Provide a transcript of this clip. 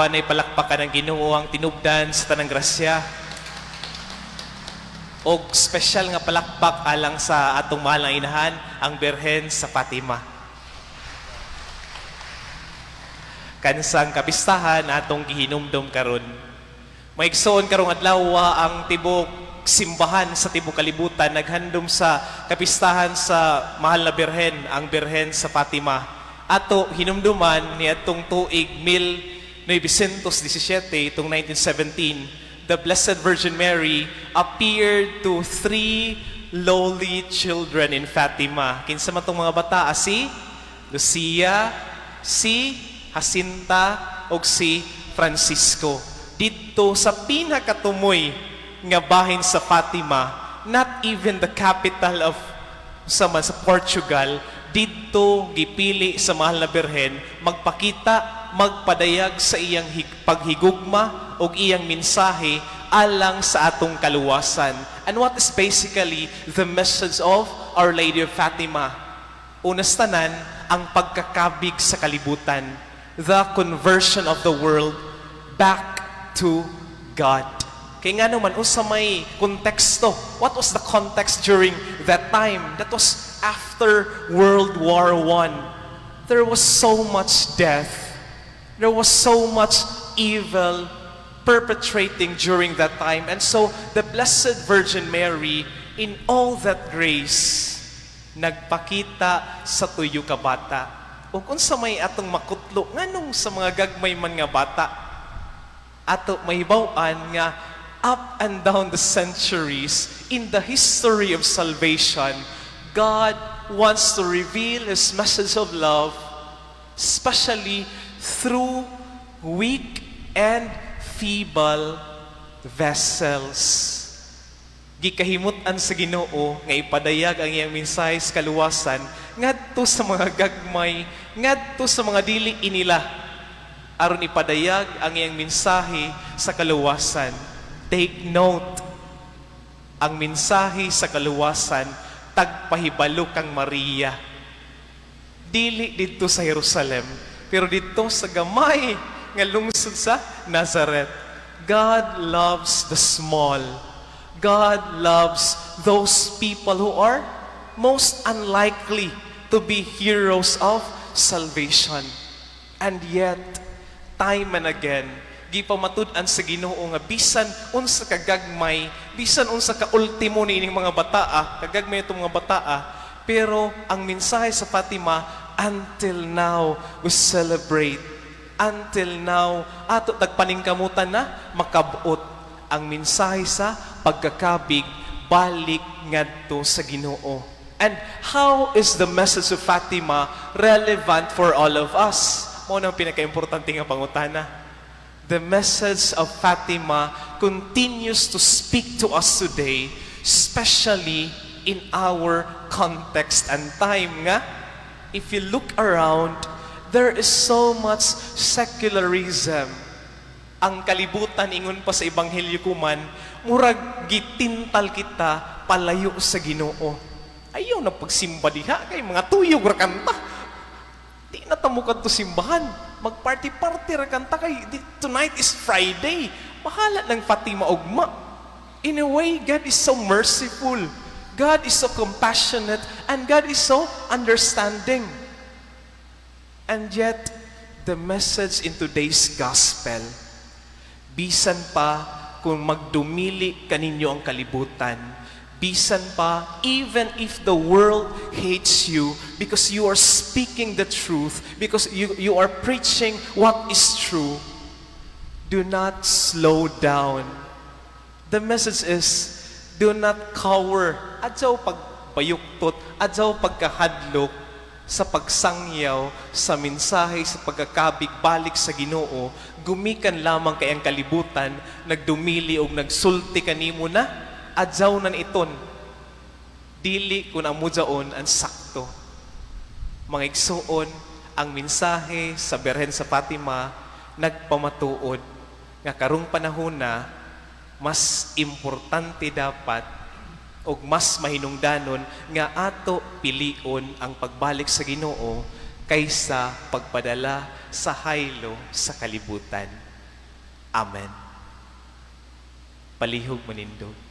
Panay palakpakan ng Ginoo ang tinubdan sa tanang grasya. O special nga palakpak alang sa atong mahal nga inahan, ang Birhen sa Fatima. Kansang kapistahan atong gihinumdom karon. Maigsoon karong adlaw ang tibok simbahan sa tibok kalibutan naghandom sa kapistahan sa mahal na Birhen, ang Birhen sa Fatima. Ato hinumduman ni atong tuig 1917, itong 1917, the Blessed Virgin Mary appeared to 3 lowly children in Fatima. Kinsa man tong mga bata? Si Lucia, si Jacinta, o si Francisco. Dito sa pinakatumoy nga bahin sa Fatima, not even the capital of sa Portugal, dito gipili sa mahal na Birhen magpakita, magpadayag sa iyang paghigugma o iyang mensahe alang sa atong kaluwasan. And what is basically the message of Our Lady of Fatima? Unas tanan, ang pagkakabig sa kalibutan, the conversion of the world back to God. Kaya nga naman, sa may konteksto, what was the context during that time? That was after World War I. There was so much death. There was so much evil perpetrating during that time. And so, the Blessed Virgin Mary, in all that grace, nagpakita sa tuyo ka bata. O kung sa may atong makutlo, nganong sa mga gagmay man nga bata, ato mahibawaan nga, up and down the centuries, in the history of salvation, God wants to reveal His message of love, especially through weak and feeble vessels. Gikahimutan sa Ginoo nga ipadayag ang iyang mensahe sa kaluwasan ngadto sa mga gagmay, ngadto sa mga dili inila, aron ipadayag ang iyang mensahe sa kaluwasan. Take note, ang mensahe sa kaluwasan tagpahibalo kang Maria. Dili dito sa Jerusalem, pero dito sa gamay nga lungsod sa Nazareth. God loves the small. God loves those people who are most unlikely to be heroes of salvation. And yet, time and again, gipamatud-an sa Ginoo nga bisan unsa ka gagmay, bisan unsa ka ultimo niining mga bataa, kagagmay itong mga bataa, pero ang mensahe sa Fatima, until now we celebrate. Until now, ato tagpaningkamutan na makabot ang mensahe sa pagkakabig, balik ngadto sa Ginoo. And how is the message of Fatima relevant for all of us? Mo nang pinaka-importante nga pangutana. The message of Fatima continues to speak to us today, especially in our context and time nga. If you look around, there is so much secularism. Ang kalibutan, ingon pa sa Ebanghelyo kuman, murag gitintal kita palayo sa Ginoo. Ayaw na pagsimba diha, kay mga tuyog ra kanta. Di na tamukan to simbahan. Mag-party-party ra kanta kay tonight is Friday. Bahala ng Fatima ugma. In a way, God is so merciful. God is so compassionate. And God is so understanding. And yet, the message in today's gospel, bisan pa kung magdumili kaninyo ang kalibutan, bisan pa, even if the world hates you because you are speaking the truth, because you are preaching what is true, do not slow down. The message is, do not cower. Adyaw pagpayuktot, adyaw pagkahadlok sa pagsangyaw, sa mensahe, sa pagkakabig, balik sa Ginoo, gumikan lamang kay ang kalibutan, nagdumili o nagsulti kanimo na, adyaw nan iton. Dili kun ang mudyaon ang sakto. Mga igsuon, ang mensahe sa Birhen sa Fatima, nagpamatuod, nga karong panahon na, mas importante dapat o mas mahinungdanon nga ato pilion ang pagbalik sa Ginoo kaysa pagpadala sa haylo sa kalibutan. Amen. Palihog manindog.